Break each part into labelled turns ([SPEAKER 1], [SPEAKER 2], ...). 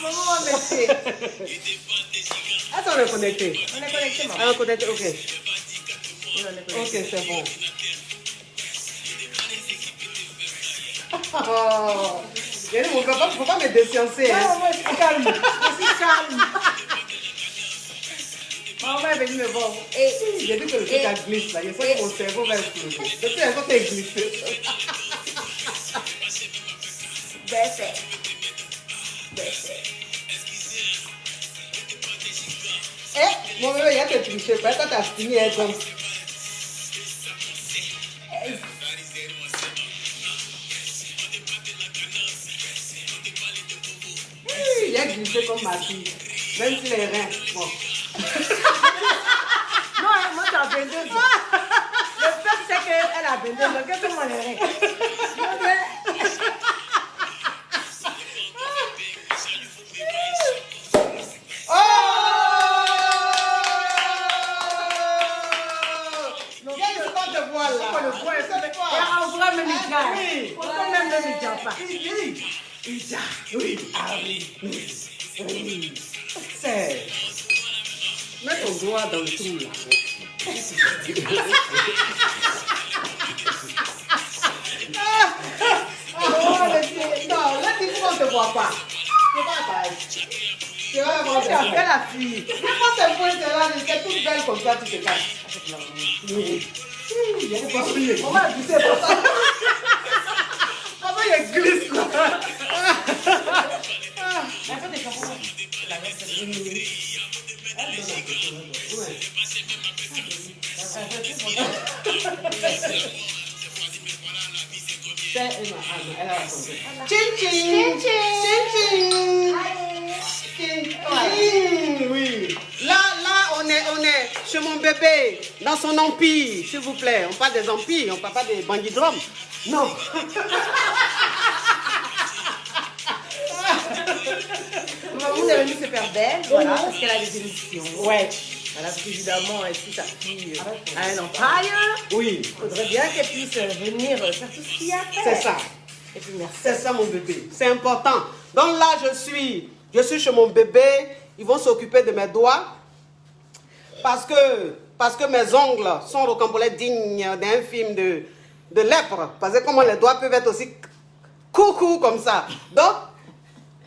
[SPEAKER 1] Maman, merci.
[SPEAKER 2] Attends, on est connecté.
[SPEAKER 1] On est connecté, maman.
[SPEAKER 2] Ah, on est connecté, ok.
[SPEAKER 1] Oui, on est
[SPEAKER 2] Ok,
[SPEAKER 1] connecté.
[SPEAKER 2] c'est bon. Oh, mon papa, faut pas me déciencer. Hein.
[SPEAKER 1] Non, moi, je suis calme. Je suis calme. Maman est venue me voir. Et
[SPEAKER 2] J'ai dit que le truc a glissé là. Je sais que mon cerveau va exploser. Depuis l'instant que tu glissé.
[SPEAKER 1] baissez. Baissez.
[SPEAKER 2] Eh, mon bébé, il y a que triché. Peut-être que t'as fini un comme. Il a glissé comme ma fille. Même si les reins. Bon.
[SPEAKER 1] Non, moi, j'ai 22 ans. Le fait, c'est qu'elle a 22 ans. Qu'est-ce que moi, les reins?
[SPEAKER 2] C'est. Mets ton doigt dans le trou là. Non, là, tu ne te vois pas. C'est pas pareil. Tu vas avoir
[SPEAKER 1] Tu as fait la fille.
[SPEAKER 2] Quand tes points sont là, tu es toute belle comme ça, tu te caches. Oui. Il y a des papiers.
[SPEAKER 1] Maman a glissé pour ça.
[SPEAKER 2] Maman, il glisse quoi. Chin chin. Chin chin. Oui. Là, on est chez mon bébé, dans son empire, s'il vous plaît. On parle des empires, on parle pas des bandidromes. Non.
[SPEAKER 1] Maman est venue se faire belle, voilà, parce qu'elle a des émissions.
[SPEAKER 2] Ouais.
[SPEAKER 1] Voilà, parce qu'évidemment, si sa fille a un empire,
[SPEAKER 2] Oui.
[SPEAKER 1] il faudrait bien qu'elle puisse venir faire tout ce qu'il y a à faire.
[SPEAKER 2] C'est ça.
[SPEAKER 1] Et puis merci.
[SPEAKER 2] C'est ça mon bébé. C'est important. Donc là, je suis chez mon bébé. Ils vont s'occuper de mes doigts. Parce que mes ongles sont rocambolesques dignes d'un film de lèpre. Parce que comment les doigts peuvent être aussi coucou comme ça. Donc,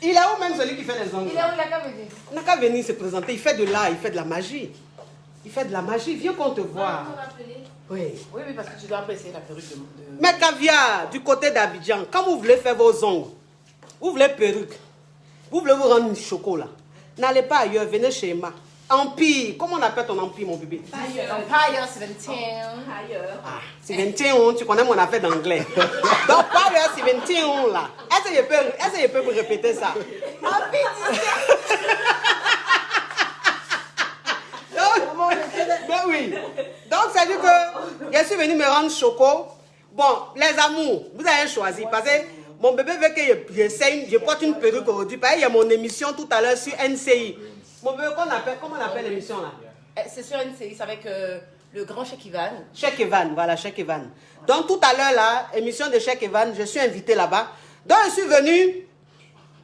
[SPEAKER 2] il est où même celui qui fait les ongles?
[SPEAKER 1] Il est où, il n'a qu'à venir?
[SPEAKER 2] Il n'a qu'à venir se présenter. Il fait de l'art, il fait de la magie. Il fait de la magie. Viens qu'on te voit. Oui.
[SPEAKER 1] Oui, parce que tu dois apprécier la perruque de...
[SPEAKER 2] Mais Caviar, du côté d'Abidjan, quand vous voulez faire vos ongles, vous voulez perruque, vous voulez vous rendre chocolat, n'allez pas ailleurs, venez chez Emma. Empire, comment on appelle ton empire, mon bébé?
[SPEAKER 1] Empire 17.
[SPEAKER 2] Ah, 21, tu connais mon affaire d'anglais. Donc, parle à 21 là. Est-ce que je peux vous répéter ça?
[SPEAKER 1] Empire 17.
[SPEAKER 2] Ben oui. Donc, c'est dire que je suis venue me rendre choco. Bon, les amours, vous avez choisi. Parce que mon bébé veut que je porte une perruque aujourd'hui. Parce qu'il y a mon émission tout à l'heure sur NCI. Mon bébé, comment on appelle l'émission là?
[SPEAKER 1] C'est sur NCI, c'est avec le grand Cheikh Ivan.
[SPEAKER 2] Cheikh Evan, voilà, Cheikh Evan. Donc, tout à l'heure là, émission de Cheikh Evan, je suis invitée là-bas. Donc, je suis venue.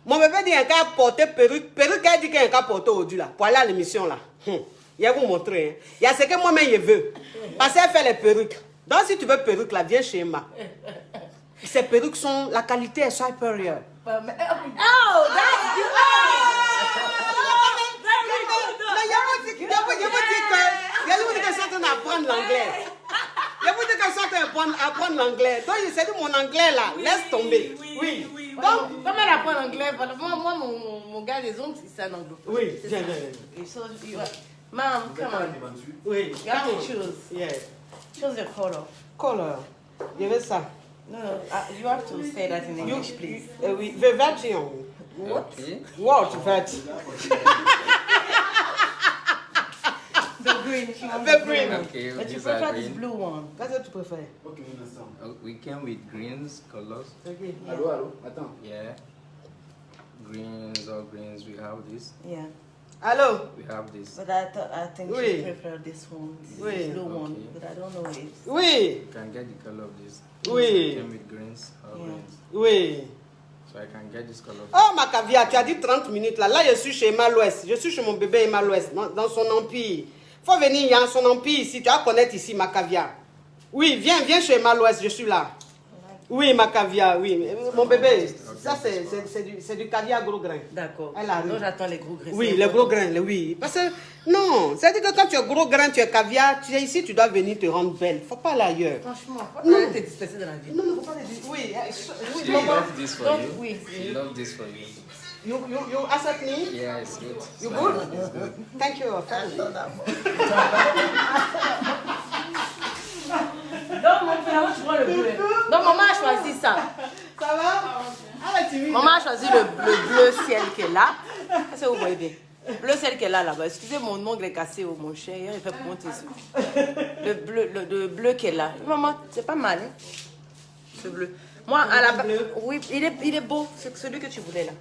[SPEAKER 2] Mon bébé dit qu'il y a un cas porté perruque. Perruque, elle dit qu'il y a un cas porté aujourd'hui là. Pour aller à l'émission là. Il va vous montrer. Hein. Il y a ce que moi-même je veux. Parce qu'elle fait les perruques. Donc si tu veux perruque là, viens chez Emma. Ces perruques sont, la qualité est supérieure.
[SPEAKER 1] Oh, that's you.
[SPEAKER 2] Je vous dis qu'elles sont en train d'apprendre l'anglais. Je vous dis qu'elles sont en train d'apprendre l'anglais. Donc je sais dit mon anglais là, laisse tomber. Oui.
[SPEAKER 1] Donc, comme elle apprend l'anglais, moi, mon gars des ongles, c'est un anglophone.
[SPEAKER 2] Oui,
[SPEAKER 1] c'est
[SPEAKER 2] viens,
[SPEAKER 1] ça.
[SPEAKER 2] viens.
[SPEAKER 1] Et so, Mom, come on.
[SPEAKER 2] Oui.
[SPEAKER 1] You have to choose.
[SPEAKER 2] Yeah.
[SPEAKER 1] Choose your color.
[SPEAKER 2] Color. Je veux ça.
[SPEAKER 1] No, you have to say that in English, please.
[SPEAKER 2] Oui, version.
[SPEAKER 1] What?
[SPEAKER 2] What, vert?
[SPEAKER 1] The green. She wants
[SPEAKER 2] The green.
[SPEAKER 3] Okay,
[SPEAKER 1] But you
[SPEAKER 3] these are
[SPEAKER 1] prefer this
[SPEAKER 3] green.
[SPEAKER 1] blue one.
[SPEAKER 2] Qu'est-ce que tu préfères?
[SPEAKER 3] We came with greens colors.
[SPEAKER 2] Okay.
[SPEAKER 4] Allô, attends.
[SPEAKER 3] Yeah. Greens, all greens, we have this.
[SPEAKER 1] Yeah.
[SPEAKER 2] Allô?
[SPEAKER 3] We have this.
[SPEAKER 1] But I think
[SPEAKER 2] Oui.
[SPEAKER 1] she prefer this one. This
[SPEAKER 2] Oui.
[SPEAKER 1] blue one.
[SPEAKER 3] Okay.
[SPEAKER 1] But I don't know it.
[SPEAKER 2] Oui,
[SPEAKER 3] You can get the color of this.
[SPEAKER 2] Oui.
[SPEAKER 3] It came with greens or
[SPEAKER 1] Yeah.
[SPEAKER 3] greens.
[SPEAKER 2] oui.
[SPEAKER 3] So I can get this color.
[SPEAKER 2] Oh, ma caviar, tu as dit 30 minutes là. Là, je suis chez Emma l'Ouest. Je suis chez mon bébé Emma l'Ouest, dans son empire. Faut venir, il y a son empire ici. Tu vas connaître ici, ma caviar. Oui, viens chez Emma l'Ouest, je suis là. Oui, ma caviar, oui. Mon bébé, ça c'est du caviar gros grain.
[SPEAKER 1] D'accord.
[SPEAKER 2] Elle arrive.
[SPEAKER 1] Donc j'attends les gros grains.
[SPEAKER 2] Oui, les gros grains, oui. Parce que, non, c'est-à-dire que quand tu es gros grain, tu es caviar, tu es ici, tu dois venir te rendre belle. Faut pas aller ailleurs.
[SPEAKER 1] Franchement, faut pas te disperser dans la vie.
[SPEAKER 2] Non, faut pas le dire. Oui,
[SPEAKER 3] She love this for
[SPEAKER 1] Donc,
[SPEAKER 3] you.
[SPEAKER 1] oui.
[SPEAKER 3] She love this for you.
[SPEAKER 2] you accept me?
[SPEAKER 3] Yeah, it's good.
[SPEAKER 2] You
[SPEAKER 3] So,
[SPEAKER 2] good?
[SPEAKER 3] It's good.
[SPEAKER 2] Thank you, family.
[SPEAKER 1] Donc, mon frère, tu prends le bleu. Donc, maman a choisi ça.
[SPEAKER 2] Ça va? Ah, tu vis.
[SPEAKER 1] Maman a choisi le bleu ciel qui est là. Est-ce que vous voyez bien? Bleu ciel qui est là-bas. Excusez mon ongle est cassé au mon cher. Il fait pour monter ça. Le bleu qui est là. Maman, c'est pas mal. Hein? Ce bleu. Moi, à la base, oui, il est beau. C'est celui que tu voulais là.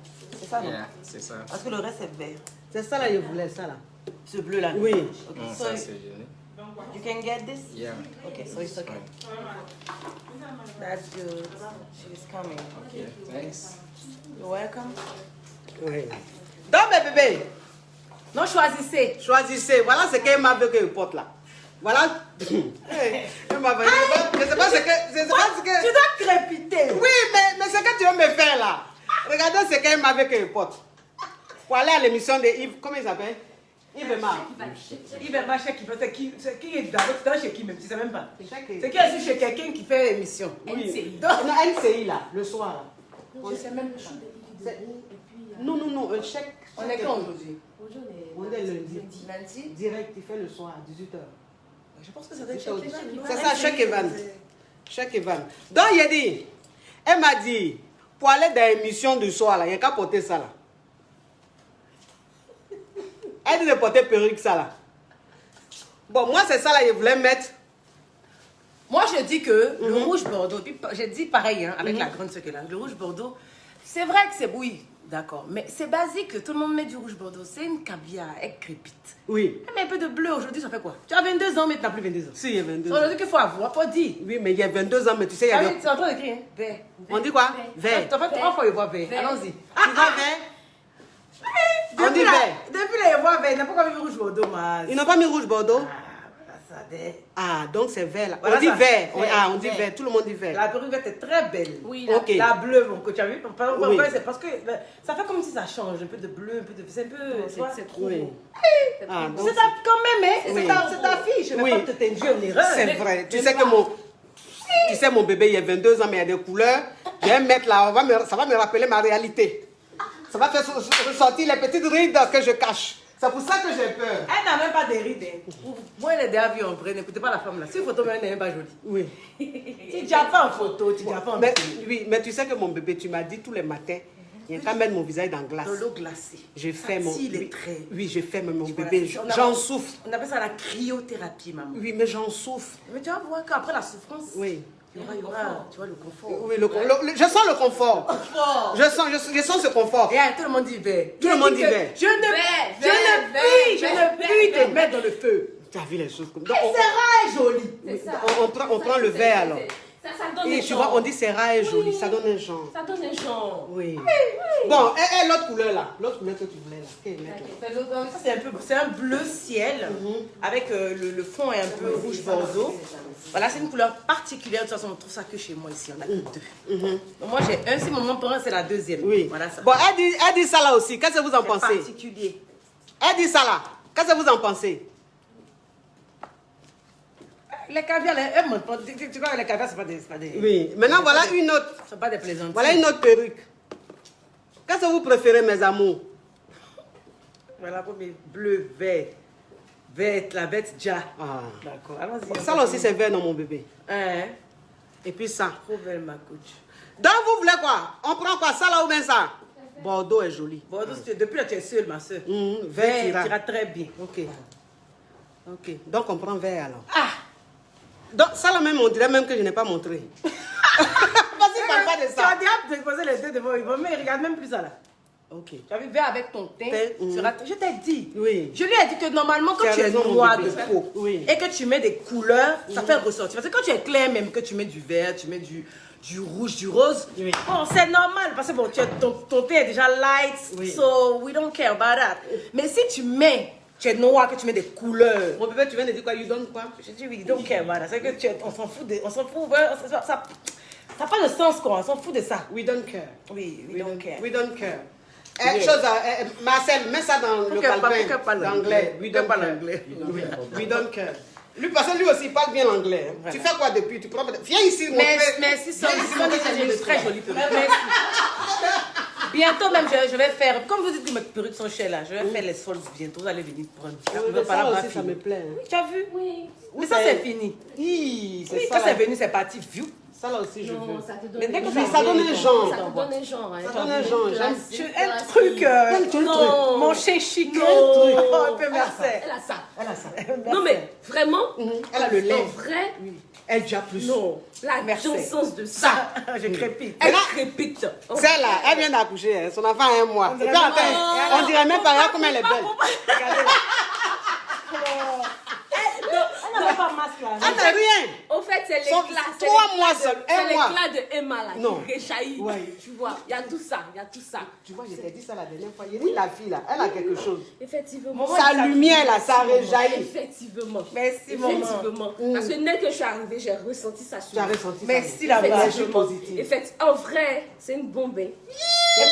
[SPEAKER 1] C'est ça, non?
[SPEAKER 3] Yeah, c'est ça.
[SPEAKER 1] Parce que le reste est vert.
[SPEAKER 2] C'est ça là, je voulais ça là.
[SPEAKER 1] Ce bleu là.
[SPEAKER 2] Oui.
[SPEAKER 1] Okay,
[SPEAKER 3] Mm,
[SPEAKER 1] so
[SPEAKER 3] ça, c'est joli.
[SPEAKER 1] you can get this?
[SPEAKER 3] Yeah.
[SPEAKER 1] Okay, so it's okay. That's good. She's coming.
[SPEAKER 3] Okay, thanks.
[SPEAKER 1] You're welcome.
[SPEAKER 2] Oui. Donc, mes bébés,
[SPEAKER 1] Non, choisissez.
[SPEAKER 2] choisissez. Voilà ce qu'Emma veut que je porte là. Voilà. Emma veut. Je sais pas ce que. Je sais pas ce que.
[SPEAKER 1] Tu dois crépiter.
[SPEAKER 2] Oui, mais ce que tu veux me faire là. Regardez ce qu'Emma veut que je porte. Pour aller à l'émission de Yves. Comment il s'appelle? Yves Emma.
[SPEAKER 1] Il va chez qui c'est qui est dans chez qui même, tu sais même pas.
[SPEAKER 2] Chaque-
[SPEAKER 1] C'est qui est chez quelqu'un qui fait émission.
[SPEAKER 2] Oui.
[SPEAKER 1] Donc,
[SPEAKER 2] Non, NCI là, le soir.
[SPEAKER 4] Je sais même pas.
[SPEAKER 2] C'est- Non, un chèque.
[SPEAKER 1] on est quand aujourd'hui?
[SPEAKER 4] Aujourd'hui,
[SPEAKER 2] On est lundi.
[SPEAKER 1] Lundi.
[SPEAKER 2] Direct, il fait le soir à 18h.
[SPEAKER 1] Je pense que ça doit être chez Kevin.
[SPEAKER 2] C'est ça, chaque Evan. Chaque Evan. Donc, il a dit, elle m'a dit, pour aller dans l'émission du soir, là, il n'y a qu'à porter ça là. Elle dit de porter perruque ça là. Bon, moi, c'est ça là, je voulais mettre.
[SPEAKER 1] Moi, je dis que le rouge Bordeaux, puis j'ai dit pareil hein, avec la grande ce que là, le rouge Bordeaux, c'est vrai que c'est oui, d'accord, mais c'est basique que tout le monde met du rouge Bordeaux. C'est une caviar, elle crépite.
[SPEAKER 2] Oui.
[SPEAKER 1] Elle met un peu de bleu aujourd'hui, ça fait quoi? Tu as 22 ans, mais tu n'as plus 22 ans.
[SPEAKER 2] Si, il y a 22
[SPEAKER 1] C'est
[SPEAKER 2] ans.
[SPEAKER 1] aujourd'hui qu'il faut avoir, faut dire.
[SPEAKER 2] Oui, mais il y a 22 ans, mais tu sais, il y
[SPEAKER 1] Ah
[SPEAKER 2] avait...
[SPEAKER 1] oui, c'est en train d'écrire, hein? Vert.
[SPEAKER 2] On dit quoi?
[SPEAKER 4] Vert.
[SPEAKER 2] Vert.
[SPEAKER 1] Tu as fait 3 fois, il voit vert.
[SPEAKER 4] Vert.
[SPEAKER 1] Allons-y.
[SPEAKER 2] Tu vois vert? On dit
[SPEAKER 1] Depuis là,
[SPEAKER 2] vert.
[SPEAKER 1] depuis là, il voit vert. Il n'a pas encore vu rouge Bordeaux, mais.
[SPEAKER 2] Ils n'ont pas mis rouge Bordeaux?
[SPEAKER 1] Ça vert.
[SPEAKER 2] Ah, donc c'est vert là.
[SPEAKER 1] Voilà
[SPEAKER 2] On dit
[SPEAKER 1] ça.
[SPEAKER 2] vert. Oui,
[SPEAKER 1] Vert,
[SPEAKER 2] ah, on dit
[SPEAKER 1] vert.
[SPEAKER 2] vert. Tout le monde dit vert.
[SPEAKER 1] La perruque verte est très belle.
[SPEAKER 4] Oui,
[SPEAKER 2] Ok.
[SPEAKER 1] La bleue, mon coach, tu as vu?
[SPEAKER 2] Oui.
[SPEAKER 1] C'est parce que ça fait comme si ça change. Un peu de bleu, un peu de. C'est un peu. tu vois?
[SPEAKER 4] c'est trop
[SPEAKER 2] Oui.
[SPEAKER 4] beau.
[SPEAKER 2] Ah, donc
[SPEAKER 1] C'est ta, quand même, hein?
[SPEAKER 2] Oui.
[SPEAKER 1] C'est ta fille. Je ne
[SPEAKER 2] Oui.
[SPEAKER 1] vais pas te t'induire en erreur.
[SPEAKER 2] c'est vrai. Tu sais que mon bébé, il a 22 ans, mais il y a des couleurs. Je vais mettre là, ça va me rappeler ma réalité. Ça va faire ressortir les petites rides que je cache. C'est pour ça que j'ai peur.
[SPEAKER 1] Elle n'a même pas de rides. Hein. Moi, elle est déjà vue en vrai. N'écoutez pas la femme là. Si photo, elle n'est même pas jolie.
[SPEAKER 2] Oui.
[SPEAKER 1] Si tu n'as pas en photo, tu n'as pas en
[SPEAKER 2] Mais,
[SPEAKER 1] photo.
[SPEAKER 2] oui, mais tu sais que mon bébé, tu m'as dit tous les matins, il n'y a qu'à mettre mon visage dans la glace.
[SPEAKER 1] Dans l'eau glacée.
[SPEAKER 2] Je fais mon.
[SPEAKER 1] Tire les
[SPEAKER 2] Oui,
[SPEAKER 1] traits.
[SPEAKER 2] oui, je fais mon
[SPEAKER 1] Voilà,
[SPEAKER 2] bébé.
[SPEAKER 1] c'est- on a-
[SPEAKER 2] J'en souffre.
[SPEAKER 1] On appelle ça la cryothérapie, maman.
[SPEAKER 2] Oui, mais j'en souffre.
[SPEAKER 1] Mais tu vas voir qu'après la souffrance,
[SPEAKER 2] Oui.
[SPEAKER 1] il y aura, tu vois, le confort.
[SPEAKER 2] Oui, je sens le confort.
[SPEAKER 1] Confort.
[SPEAKER 2] Je sens ce confort.
[SPEAKER 1] Et là, tout le monde dit vert.
[SPEAKER 2] Tout le monde dit vert.
[SPEAKER 1] Je ne
[SPEAKER 4] Vert,
[SPEAKER 1] je ne
[SPEAKER 4] vert,
[SPEAKER 1] puis, je
[SPEAKER 4] vert,
[SPEAKER 1] ne
[SPEAKER 4] vert,
[SPEAKER 1] puis te
[SPEAKER 4] vert.
[SPEAKER 1] mettre dans le feu.
[SPEAKER 2] Tu as vu les choses comme
[SPEAKER 1] Et
[SPEAKER 2] ça.
[SPEAKER 1] c'est rare et joli.
[SPEAKER 4] C'est ça.
[SPEAKER 2] On prend le verre alors.
[SPEAKER 4] Ça donne
[SPEAKER 2] Et
[SPEAKER 4] un
[SPEAKER 2] tu vois,
[SPEAKER 4] genre.
[SPEAKER 2] on dit c'est rare et joli, ça donne un genre.
[SPEAKER 4] Ça donne un genre.
[SPEAKER 2] Oui. Bon, et l'autre couleur là. L'autre couleur que tu voulais là. Quelle est l'autre là?
[SPEAKER 1] Ça, c'est un bleu ciel avec le fond est un peu rouge bordeaux. Voilà, c'est une couleur particulière. De toute façon, on trouve ça que chez moi ici. On a que deux. Donc, moi, j'ai un. Si mon maman prend, c'est la deuxième.
[SPEAKER 2] Oui.
[SPEAKER 1] Voilà ça.
[SPEAKER 2] Bon, elle dit ça là aussi. Qu'est-ce que vous en
[SPEAKER 1] C'est
[SPEAKER 2] pensez?
[SPEAKER 1] particulier.
[SPEAKER 2] Elle dit ça là. Qu'est-ce que vous en pensez?
[SPEAKER 1] Les caviars, elles montent pas. Tu vois, les caviars, c'est pas des.
[SPEAKER 2] Oui. Maintenant, voilà une autre.
[SPEAKER 1] Ce sont pas des plaisanteries.
[SPEAKER 2] Voilà une autre perruque. Qu'est-ce que vous préférez, mes amours?
[SPEAKER 1] Voilà, comme bleu, vert. Vert, la bête déjà.
[SPEAKER 2] Ah.
[SPEAKER 1] D'accord, allons-y.
[SPEAKER 2] Ça là aussi, c'est vert dans mon bébé.
[SPEAKER 1] Hein?
[SPEAKER 2] Et puis ça.
[SPEAKER 1] Trop belle, ma coach.
[SPEAKER 2] Donc, vous voulez quoi? On prend quoi? Ça là ou bien ça? Bordeaux est joli.
[SPEAKER 1] Bordeaux, depuis là, tu es seule, ma soeur.
[SPEAKER 2] Vert,
[SPEAKER 1] Tu
[SPEAKER 2] ira.
[SPEAKER 1] iras très bien.
[SPEAKER 2] Ok. Ok. Donc, on prend vert alors.
[SPEAKER 1] Ah!
[SPEAKER 2] Donc, ça là même, on dirait même que je n'ai pas montré. Vas-y, parle pas de
[SPEAKER 1] Tu as
[SPEAKER 2] ça.
[SPEAKER 1] déjà déposé les deux devant eux, mais regarde même plus ça là.
[SPEAKER 2] Ok.
[SPEAKER 1] Tu as vu, vert avec ton teint
[SPEAKER 2] Teint,
[SPEAKER 1] sera... Je t'ai dit.
[SPEAKER 2] Oui.
[SPEAKER 1] Je lui ai dit que normalement, quand
[SPEAKER 2] Tu as
[SPEAKER 1] tu es
[SPEAKER 2] raison, mon
[SPEAKER 1] noir
[SPEAKER 2] bébé.
[SPEAKER 1] de peau
[SPEAKER 2] Oui.
[SPEAKER 1] et que tu mets des couleurs, ça fait ressortir. Parce que quand tu es clair, même que tu mets du vert, tu mets du rouge, du rose,
[SPEAKER 2] Oui.
[SPEAKER 1] bon, c'est normal. Parce que bon, ton teint est déjà light,
[SPEAKER 2] Oui.
[SPEAKER 1] so we don't care about that. Mais si tu es noir, que tu mets des couleurs,
[SPEAKER 2] Mon bébé, tu viens de dire quoi? You donnes quoi?
[SPEAKER 1] je dis oui, don't care about that. C'est que on s'en fout, ouais, ça n'a pas de sens, quoi. On s'en fout de ça.
[SPEAKER 2] We don't care.
[SPEAKER 1] Oui, we don't care.
[SPEAKER 2] We don't care.
[SPEAKER 1] Yeah.
[SPEAKER 2] Marcel, mets ça dans le
[SPEAKER 1] Pourquoi
[SPEAKER 2] calepin
[SPEAKER 1] pas
[SPEAKER 2] d'anglais. We don't care.
[SPEAKER 1] l'anglais?
[SPEAKER 2] Oui. We don't care. Lui, parce que lui aussi, il parle bien l'anglais. Hein.
[SPEAKER 1] Voilà.
[SPEAKER 2] Tu fais quoi depuis? Tu prends... Viens ici, mon frère.
[SPEAKER 1] Merci,
[SPEAKER 2] Viens ici, mon frère,
[SPEAKER 1] c'est une très jolie perruque. Merci. Bientôt même, je vais faire, comme vous dites que mes perruques sont chères là, je vais faire les soldes bientôt, vous allez venir prendre.
[SPEAKER 2] Mais ça aussi, ça me plaît. Hein.
[SPEAKER 1] Tu as vu?
[SPEAKER 4] Oui.
[SPEAKER 1] Mais ça, c'est fini.
[SPEAKER 2] Oui, c'est
[SPEAKER 1] Oui,
[SPEAKER 2] ça.
[SPEAKER 1] quand c'est venu, c'est parti. View.
[SPEAKER 2] Ça là aussi, je
[SPEAKER 4] Non,
[SPEAKER 2] veux.
[SPEAKER 4] ça te donne
[SPEAKER 1] Mais dès que
[SPEAKER 2] Oui, ça donne un genre.
[SPEAKER 4] Ça te donne un genre. Hein.
[SPEAKER 2] Ça donne un genre. J'aime.
[SPEAKER 1] Un truc.
[SPEAKER 4] Non.
[SPEAKER 1] Mon chien chic.
[SPEAKER 2] Quel
[SPEAKER 1] Oh,
[SPEAKER 2] truc.
[SPEAKER 1] un peu merci.
[SPEAKER 4] Elle a ça.
[SPEAKER 2] Elle a ça.
[SPEAKER 4] Non, mais vraiment,
[SPEAKER 2] Elle a le
[SPEAKER 4] en
[SPEAKER 2] lait.
[SPEAKER 4] vrai,
[SPEAKER 2] Elle déjà plus.
[SPEAKER 4] non. La
[SPEAKER 1] Merci.
[SPEAKER 4] sens de ça.
[SPEAKER 1] Je crépite.
[SPEAKER 4] Elle crépite.
[SPEAKER 2] Celle-là, elle vient d'accoucher. Hein. Son enfant a 1 mois. Et puis, on dirait même pas regarde comme elle est belle.
[SPEAKER 1] Regardez-la. Elle n'a pas masque là.
[SPEAKER 2] Elle n'a rien.
[SPEAKER 4] Au fait, c'est
[SPEAKER 2] Son-
[SPEAKER 4] l'éclat.
[SPEAKER 2] 3 mois seul,
[SPEAKER 4] C'est
[SPEAKER 2] 1 mois.
[SPEAKER 4] l'éclat de Emma là
[SPEAKER 2] Non.
[SPEAKER 4] qui réjaillit.
[SPEAKER 2] Ouais.
[SPEAKER 4] Tu vois, il y a tout ça, il y a tout ça.
[SPEAKER 2] Tu vois, je t'ai dit ça la dernière fois. Il dit la fille là, elle a quelque chose.
[SPEAKER 4] Effectivement.
[SPEAKER 2] Sa lumière là, ça réjaillit.
[SPEAKER 4] Effectivement.
[SPEAKER 1] Merci, maman.
[SPEAKER 4] Effectivement. Parce que dès que je suis arrivée, j'ai ressenti ça sur
[SPEAKER 2] Tu as
[SPEAKER 4] moi.
[SPEAKER 2] ressenti ça.
[SPEAKER 1] Merci la
[SPEAKER 2] Énergie
[SPEAKER 4] Effectivement.
[SPEAKER 2] positive.
[SPEAKER 4] En vrai, c'est une bombe. Hein.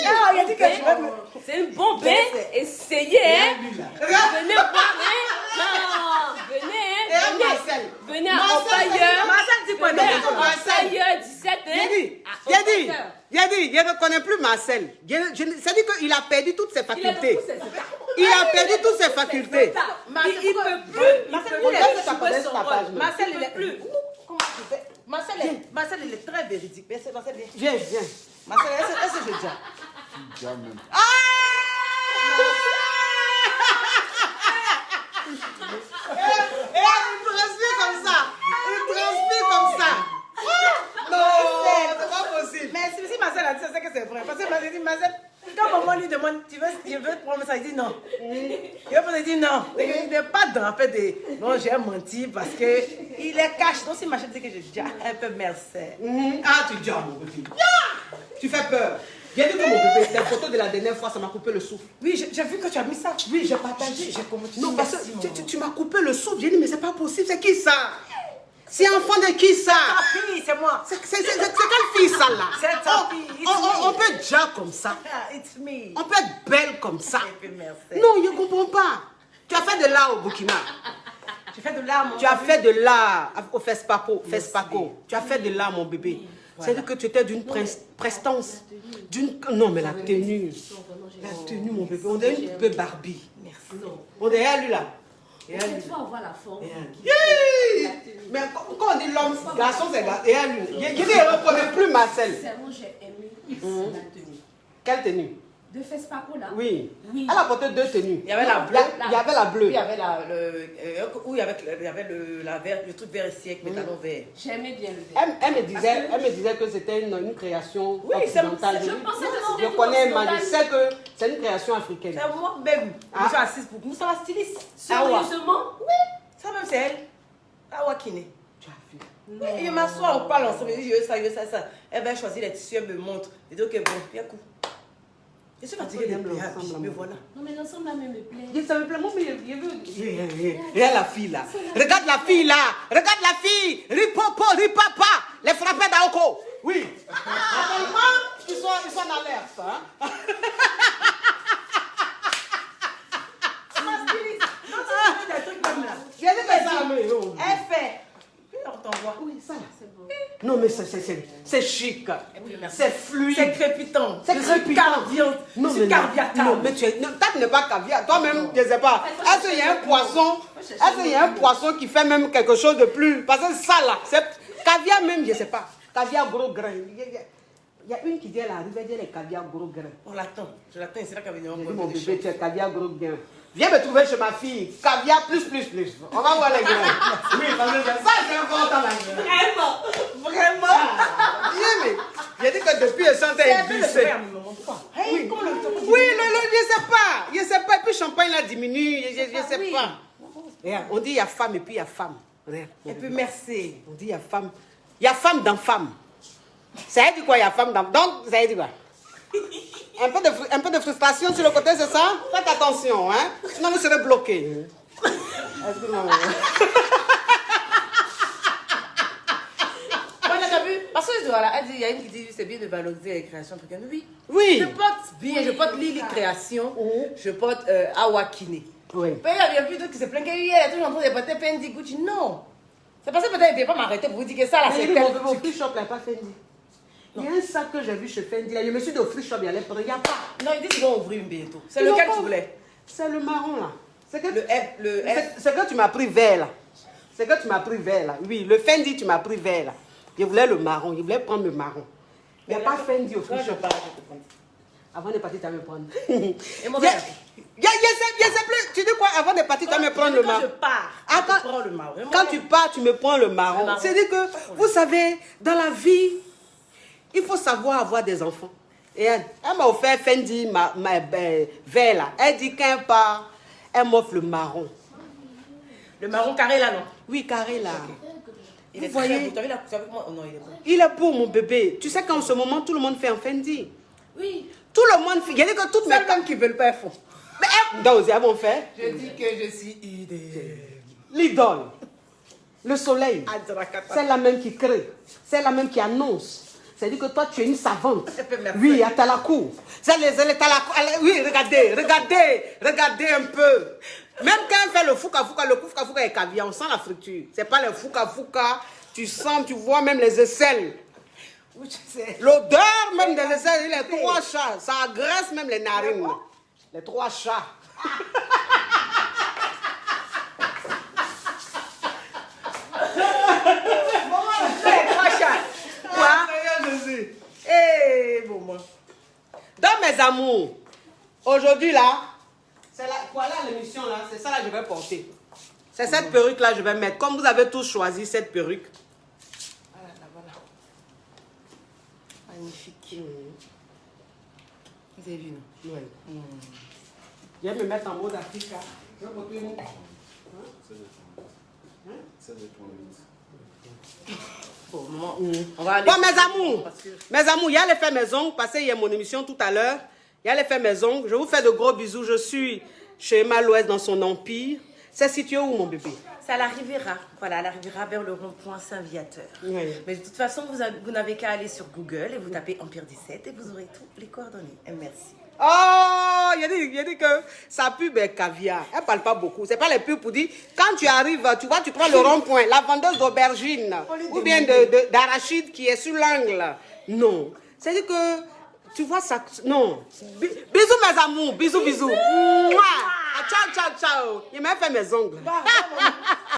[SPEAKER 1] Ah, il a dit que je vais me...
[SPEAKER 4] C'est une bombe. Hein. Essayez. Hein. Venez voir. Hein. Non, venez.
[SPEAKER 2] Et
[SPEAKER 4] Hein.
[SPEAKER 2] elle, Marcel.
[SPEAKER 4] Venez à
[SPEAKER 2] Marcel,
[SPEAKER 4] Empailleur.
[SPEAKER 1] Marcel dit quoi?
[SPEAKER 4] Venez
[SPEAKER 1] Non,
[SPEAKER 4] à
[SPEAKER 2] Marcel.
[SPEAKER 4] Empailleur 17. Hein.
[SPEAKER 2] Je ne connais plus Marcel. C'est-à-dire qu'il a perdu toutes ses
[SPEAKER 4] Il a
[SPEAKER 2] facultés.
[SPEAKER 4] tous ses états.
[SPEAKER 2] Il a perdu toutes ses facultés.
[SPEAKER 1] Marcel,
[SPEAKER 4] Il
[SPEAKER 1] pourquoi-
[SPEAKER 4] peut plus.
[SPEAKER 1] Marcel,
[SPEAKER 2] On
[SPEAKER 1] il est-
[SPEAKER 2] laisse ta connaître ta page.
[SPEAKER 1] Marcel, il est
[SPEAKER 4] plus.
[SPEAKER 1] Comment tu fais? Marcel, il est très véridique. Merci, Marcel, viens.
[SPEAKER 2] Viens, viens.
[SPEAKER 1] Marcel, est-ce que j'ai déjà?
[SPEAKER 2] Et il transpire comme ça. Il transpire comme ça. Non, c'est pas possible.
[SPEAKER 1] Mais si Marcel a dit ça, c'est que c'est vrai. Parce que Marcel dit, Marcel, quand maman lui demande, tu veux prendre ça, il dit non. Il dit non. Il n'est pas dans fait des. Non, j'ai menti parce que il est caché. Donc si Marcel dit que j'ai déjà un peu merci.
[SPEAKER 2] Ah, tu dis, mon petit. Tu fais peur. Viens dire que mon bébé, les photos de la dernière fois, ça m'a coupé le souffle.
[SPEAKER 1] Oui, j'ai vu que tu as mis ça.
[SPEAKER 2] Oui, j'ai partagé.
[SPEAKER 1] J'ai commenté.
[SPEAKER 2] Non, parce
[SPEAKER 1] Merci,
[SPEAKER 2] que
[SPEAKER 1] maman.
[SPEAKER 2] tu m'as coupé le souffle. J'ai dit, mais c'est pas possible. C'est qui ça? C'est enfant de qui ça?
[SPEAKER 1] Ta fille, c'est moi.
[SPEAKER 2] C'est quelle fille ça là?
[SPEAKER 1] C'est ta fille. It's
[SPEAKER 2] On
[SPEAKER 1] me.
[SPEAKER 2] peut être déjà comme ça.
[SPEAKER 1] Ah, it's me.
[SPEAKER 2] On peut être belle comme ça.
[SPEAKER 1] Et puis, merci.
[SPEAKER 2] Non, je ne comprends pas. Tu as fait de l'art au Burkina.
[SPEAKER 1] Tu fais de l'art, mon
[SPEAKER 2] Tu as
[SPEAKER 1] bébé.
[SPEAKER 2] fait de l'art au FESPACO. Tu as fait de l'art, mon bébé. C'est-à-dire que tu étais d'une prestance. Non, mais la tenue. La tenue, mon bébé. On dirait une peu Barbie.
[SPEAKER 1] Merci.
[SPEAKER 2] On dirait lui là. Et elle,
[SPEAKER 4] Cette fois, on voit la forme.
[SPEAKER 2] Yeah! Mais quand on dit l'homme, garçon, c'est garçon. Et elle, je ne reconnais plus Marcel.
[SPEAKER 4] Sincèrement, j'ai aimé la tenue.
[SPEAKER 2] Quelle tenue?
[SPEAKER 4] De Fespaco là.
[SPEAKER 2] Oui.
[SPEAKER 4] Oui.
[SPEAKER 2] Elle a porté 2 tenues.
[SPEAKER 1] Il y avait la bleue.
[SPEAKER 2] Il y avait la bleue.
[SPEAKER 1] Il y avait le truc vert ici avec mes talons verts.
[SPEAKER 4] J'aimais bien le vert.
[SPEAKER 2] Elle me disait que c'était une création
[SPEAKER 1] Oui, c'est-
[SPEAKER 2] occidentale.
[SPEAKER 4] Je pensais que c'était
[SPEAKER 2] Je connais
[SPEAKER 4] occidental.
[SPEAKER 2] je sais que c'est une création africaine.
[SPEAKER 1] C'est moi-même.
[SPEAKER 2] Ah.
[SPEAKER 1] Je suis assise pour nous, sommes styliste.
[SPEAKER 4] Sérieusement?
[SPEAKER 1] Ça même, c'est elle. Awa Kine.
[SPEAKER 2] Tu as vu.
[SPEAKER 1] Oui, il m'assoit, on parle ensemble. Je dis, je veux ça. Elle va choisir les tissus, elle me montre. Je dis, ok, bon, bien coup. Je suis fatiguée de
[SPEAKER 2] Ensemble,
[SPEAKER 1] me
[SPEAKER 2] ensemble.
[SPEAKER 1] voilà.
[SPEAKER 4] Non, mais l'ensemble là même me plaît.
[SPEAKER 2] Ça me plaît, moi, mais je veux. Regarde la fille là. Regarde la fille là. Regarde la fille. Ripopo, ripapa. Les frappés d'Aoko. Oui. Actuellement, ils sont en alerte. Hein?
[SPEAKER 1] Des trucs comme là.
[SPEAKER 2] J'ai dit que ça, mais oh.
[SPEAKER 1] Elle fait. Puis on t'envoie.
[SPEAKER 2] Oui, ça là. Non, mais c'est chic. C'est fluide.
[SPEAKER 1] C'est crépitant.
[SPEAKER 2] C'est crépitant.
[SPEAKER 1] Je suis caviar.
[SPEAKER 2] Non, mais tu es. Non, toi, tu n'es pas caviar. Toi-même, je ne sais pas. Est-ce qu'il y a un poisson? Est-ce qu'il y a un poisson qui fait même quelque chose de plus? Parce que ça là, c'est caviar même, je ne sais pas. Caviar gros grain. Il y a une qui dit elle arrive, elle dit elle est caviar gros grain.
[SPEAKER 1] On l'attend. Je l'attends, c'est là qu'elle va venir.
[SPEAKER 2] Je dis mon bébé, tu es caviar gros grain. Viens me trouver chez ma fille. Caviar plus. On va voir les grains. Oui, parce que ça, c'est important la grain.
[SPEAKER 1] Vraiment.
[SPEAKER 2] Viens, mais. J'ai dit que depuis, elle sentait
[SPEAKER 1] C'est un peu le
[SPEAKER 2] glissée.
[SPEAKER 1] frère, maman. Oui, comme le
[SPEAKER 2] Oui, pas. Je sais pas. Et puis champagne là diminue. Je sais pas. Regarde, on dit il y a femme et puis il y a femme. Regarde,
[SPEAKER 1] Et puis merci.
[SPEAKER 2] on dit il y a femme. Il y a femme dans femme. Ça veut dire quoi, il y a femme dans... Donc, ça veut dire quoi? Un peu de frustration sur le côté, c'est ça? Faites attention, hein? Sinon, vous serez bloqué. Excuse-moi.
[SPEAKER 1] T'as vu? Parce que voilà, elle dit, il y a une qui dit c'est bien de valoriser les créations africaines. Oui.
[SPEAKER 2] Oui.
[SPEAKER 1] Je porte bien, je porte Lily Création, je porte Awakine.
[SPEAKER 2] Oui.
[SPEAKER 1] Mais il y a plus d'autres qui se plaignent qu'elle est toujours en train de porter Fendi Gucci. Non. C'est parce que peut-être elle ne peut pas m'arrêter pour vous dire que ça là
[SPEAKER 2] Mais
[SPEAKER 1] c'est
[SPEAKER 2] mon
[SPEAKER 1] tel.
[SPEAKER 2] bébé, au free shop, il n'y a pas Fendi. Il y a un sac que j'ai vu chez Fendi. Là. Je me suis dit au free shop, il y allait prendre. Il n'y a pas.
[SPEAKER 1] Non, ils disent qu'ils vont ouvrir une bientôt. C'est
[SPEAKER 2] Ils
[SPEAKER 1] lequel
[SPEAKER 2] n'ont
[SPEAKER 1] tu
[SPEAKER 2] pas-
[SPEAKER 1] voulais?
[SPEAKER 2] C'est le marron là. C'est que...
[SPEAKER 1] Le F.
[SPEAKER 2] C'est que tu m'as pris vert là. C'est que tu m'as pris vert là. Oui, le Fendi, tu m'as pris vert là. Je voulais le marron. Je voulais prendre le marron. Il n'y a pas Fendi au free
[SPEAKER 1] Quand je
[SPEAKER 2] shop.
[SPEAKER 1] parle, je te prends.
[SPEAKER 2] Avant de partir, tu vas me prendre.
[SPEAKER 1] Et mon
[SPEAKER 2] Je sais
[SPEAKER 1] père.
[SPEAKER 2] plus. Tu dis quoi? Avant de partir, tu vas me prendre le
[SPEAKER 1] Quand
[SPEAKER 2] marron.
[SPEAKER 1] je pars,
[SPEAKER 2] Ah,
[SPEAKER 1] je te prends le marron.
[SPEAKER 2] Quand tu pars, tu me prends le marron.
[SPEAKER 1] Le marron.
[SPEAKER 2] C'est-à-dire que, vous savez, dans la vie, il faut savoir avoir des enfants. Et elle m'a offert Fendi, vert là. Elle dit qu'elle part, elle m'offre le marron.
[SPEAKER 1] Le marron carré là, non?
[SPEAKER 2] Oui, carré là.
[SPEAKER 1] Il est
[SPEAKER 2] Vous voyez?
[SPEAKER 1] très beau. T'as vu c'est avec moi? Oh non, il est beau.
[SPEAKER 2] Il est beau, mon bébé. Tu sais qu'en ce moment, tout le monde fait un Fendi.
[SPEAKER 1] Oui.
[SPEAKER 2] Tout le monde fait. Il y a dit que toutes mes
[SPEAKER 1] C'est femmes qui veulent pas fond.
[SPEAKER 2] Mais donc, elles vont faire
[SPEAKER 1] Je dis que je suis idée.
[SPEAKER 2] l'idole, le soleil.
[SPEAKER 1] Adrakata.
[SPEAKER 2] C'est la même qui crée. C'est la même qui annonce. C'est-à-dire que toi, tu es une savante.
[SPEAKER 1] Merci.
[SPEAKER 2] Oui, à Talakou. Oui, regardez un peu. Même quand elle fait le fouka est caviar, on sent la friture. C'est pas le fouka, tu sens, tu vois même les aisselles.
[SPEAKER 1] Oui, tu sais.
[SPEAKER 2] L'odeur même des aisselles, les 3 chats, ça agresse même les narines. Les 3 chats.
[SPEAKER 1] Eh, bon, moi.
[SPEAKER 2] Donc mes amours, aujourd'hui là, voilà l'émission là, c'est ça là que je vais porter. C'est cette perruque là que je vais mettre. Comme vous avez tous choisi cette perruque.
[SPEAKER 1] Voilà, voilà. Magnifique. Vous avez vu, non?
[SPEAKER 2] Oui. Je vais me mettre en mode Africa. Je vais porter une...
[SPEAKER 1] Bon, maman, on va aller.
[SPEAKER 2] Bon mes amours,
[SPEAKER 1] Parce que-
[SPEAKER 2] il y a les faits maison, parce qu'il y a mon émission tout à l'heure. Il y a les faits maison. Je vous fais de gros bisous. Je suis chez Emma l'Ouest dans son empire. C'est situé où mon bébé?
[SPEAKER 1] C'est à la Riviera. Voilà, à la Riviera vers le rond-point Saint-Viateur.
[SPEAKER 2] Oui.
[SPEAKER 1] Mais de toute façon, vous n'avez qu'à aller sur Google et vous tapez Empire 17 et vous aurez toutes les coordonnées. Et merci.
[SPEAKER 2] Oh, il a dit que sa pub est caviar. Elle ne parle pas beaucoup. Ce n'est pas les pubs pour dire, quand tu arrives, tu vois, tu prends le rond-point, la vendeuse d'aubergine ou bien d'arachide qui est sur l'angle. Non. C'est-à-dire que, tu vois ça, non. Bisous mes amours, bisous. Mouah. Ah, ciao. Il m'a fait mes ongles.
[SPEAKER 1] Bah, bah, bah.